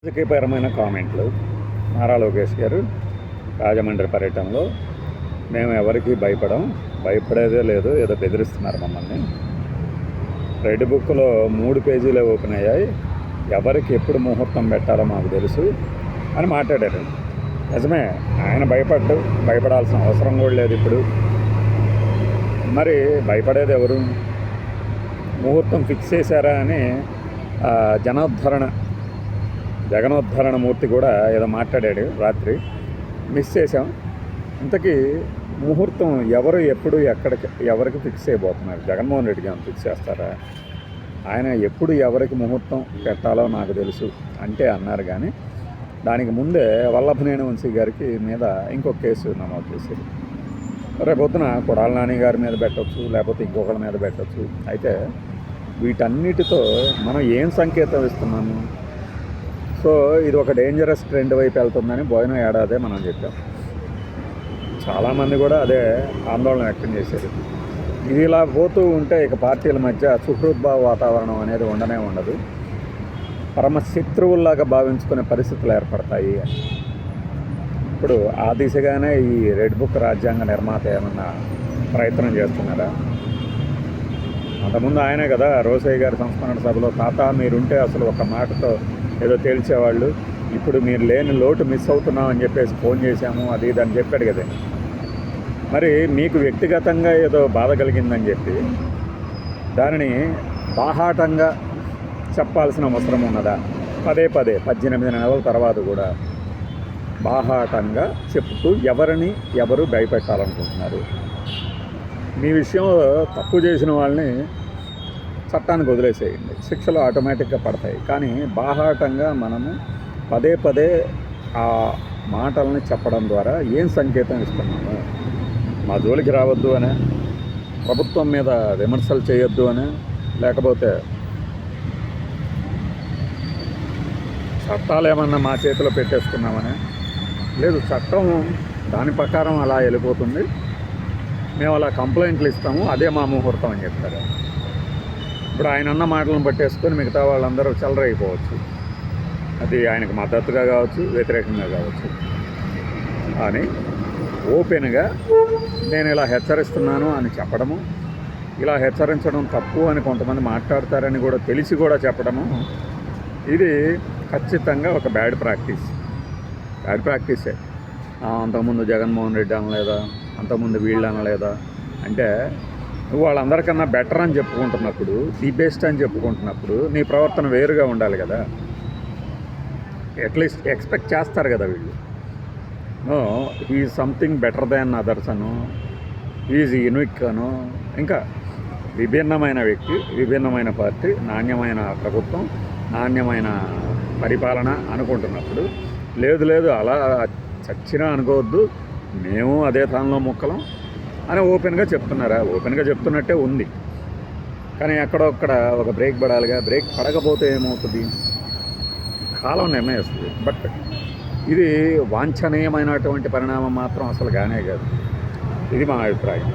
రాజకీయపరమైన కామెంట్లు. నారా లోకేష్ గారు రాజమండ్రి పర్యటనలో మేము ఎవరికి భయపడేదే లేదు, ఏదో బెదిరిస్తున్నారు మమ్మల్ని. రెడ్ బుక్లో 3 పేజీలే ఓపెన్ అయ్యాయి, ఎవరికి ఎప్పుడు ముహూర్తం పెట్టాలో మాకు తెలుసు అని మాట్లాడారు. నిజమే, ఆయన భయపడాల్సిన అవసరం కూడా లేదు ఇప్పుడు. మరి భయపడేది ఎవరు? ముహూర్తం ఫిక్స్ చేశారా అని జగనోద్ధరణ మూర్తి కూడా ఏదో మాట్లాడాడు రాత్రి, మిస్ చేసాం. ఇంతకీ ముహూర్తం ఎవరు ఎప్పుడు ఎవరికి ఫిక్స్ అయిపోతున్నారు? జగన్మోహన్ రెడ్డి గారు ఫిక్స్ చేస్తారా? ఆయన ఎప్పుడు ఎవరికి ముహూర్తం పెట్టాలో నాకు తెలుసు అంటే అన్నారు. కానీ దానికి ముందే వల్లభనేని వంశీ గారికి మీద ఇంకొక కేసు నమోదు చేశారు. రేపొద్దున కొడాల నాని గారి మీద పెట్టవచ్చు, లేకపోతే ఇంకొకరి మీద పెట్టవచ్చు. అయితే వీటన్నిటితో మనం ఏం సంకేతం ఇస్తున్నాము? సో ఇది ఒక డేంజరస్ ట్రెండ్ వైపు వెళ్తుందని పోయిన ఏడాదే మనం చెప్పాం. చాలామంది కూడా అదే ఆందోళన వ్యక్తం చేశారు. ఇది ఇలా పోతూ ఉంటే ఇక పార్టీల మధ్య సుహృద్భావ వాతావరణం అనేది ఉండదు, పరమ శత్రువుల్లాగా భావించుకునే పరిస్థితులు ఏర్పడతాయి. ఇప్పుడు ఆ దిశగానే ఈ రెడ్ బుక్ రాజ్యాంగ నిర్మాత ఏమన్నా ప్రయత్నం చేస్తున్నారా? అంతకుముందు ఆయనే కదా రోసయ్య గారి సంస్మరణ సభలో, తాత మీరుంటే అసలు ఒక మాటతో ఏదో తేల్చేవాళ్ళు, ఇప్పుడు మీరు లేని లోటు మిస్ అవుతున్నాం అని చెప్పేసి ఫోన్ చేశాము అది ఇది అని చెప్పాడు కదా. మరి మీకు వ్యక్తిగతంగా ఏదో బాధ కలిగిందని చెప్పి దానిని బాహాటంగా చెప్పాల్సిన అవసరం ఉన్నదా? పదే 18 నెలల తర్వాత కూడా బాహాటంగా చెప్తూ ఎవరు భయపెట్టాలనుకుంటున్నారు? మీ విషయంలో తప్పు చేసిన వాళ్ళని చట్టానికి వదిలేసేయండి, శిక్షలు ఆటోమేటిక్గా పడతాయి. కానీ బాహాటంగా మనము పదే ఆ మాటల్ని చెప్పడం ద్వారా ఏం సంకేతం ఇస్తున్నాము? మా జోలికి రావద్దు అనే, ప్రభుత్వం మీద విమర్శలు చేయొద్దు అనే, లేకపోతే చట్టాలు ఏమన్నా మా చేతిలో పెట్టేసుకున్నామనే? లేదు, చట్టం దాని ప్రకారం అలా వెళ్ళిపోతుంది, మేము అలా కంప్లైంట్లు ఇస్తాము, అదే మా ముహూర్తం అని చెప్తారు. ఇప్పుడు ఆయన అన్న మాటలను పట్టేసుకొని మిగతా వాళ్ళందరూ చెలరైపోవచ్చు. అది ఆయనకు మద్దతుగా కావచ్చు, వ్యతిరేకంగా కావచ్చు. కానీ ఓపెన్గా నేను ఇలా హెచ్చరిస్తున్నాను అని చెప్పడము, ఇలా హెచ్చరించడం తప్పు అని కొంతమంది మాట్లాడతారని కూడా తెలిసి కూడా చెప్పడము, ఇది ఖచ్చితంగా ఒక బ్యాడ్ ప్రాక్టీసే. అంతకుముందు జగన్మోహన్ రెడ్డి అనలేదా, అంతకుముందు వీళ్ళు అనలేదా అంటే, నువ్వు వాళ్ళందరికన్నా బెటర్ అని చెప్పుకుంటున్నప్పుడు, ది బెస్ట్ అని చెప్పుకుంటున్నప్పుడు నీ ప్రవర్తన వేరుగా ఉండాలి కదా. అట్లీస్ట్ ఎక్స్పెక్ట్ చేస్తారు కదా వీళ్ళు. No, he's something better than others అను, హీఈస్ యూనిక్ అను, ఇంకా విభిన్నమైన వ్యక్తి, విభిన్నమైన పార్టీ, నాణ్యమైన ప్రభుత్వం, నాణ్యమైన పరిపాలన అనుకుంటున్నప్పుడు, లేదు అలా చచ్చినా అనుకోవద్దు, మేము అదే తానులో మొక్కలం అని ఓపెన్గా చెప్తున్నారా? ఓపెన్గా చెప్తున్నట్టే ఉంది, కానీ ఎక్కడొక్కడ ఒక బ్రేక్ పడాలిగా. బ్రేక్ పడకపోతే ఏమవుతుంది? కాలం నిర్ణయిస్తుంది. బట్ ఇది వాంఛనీయమైనటువంటి పరిణామం మాత్రం అసలు కానే కాదు. ఇది మా అభిప్రాయం.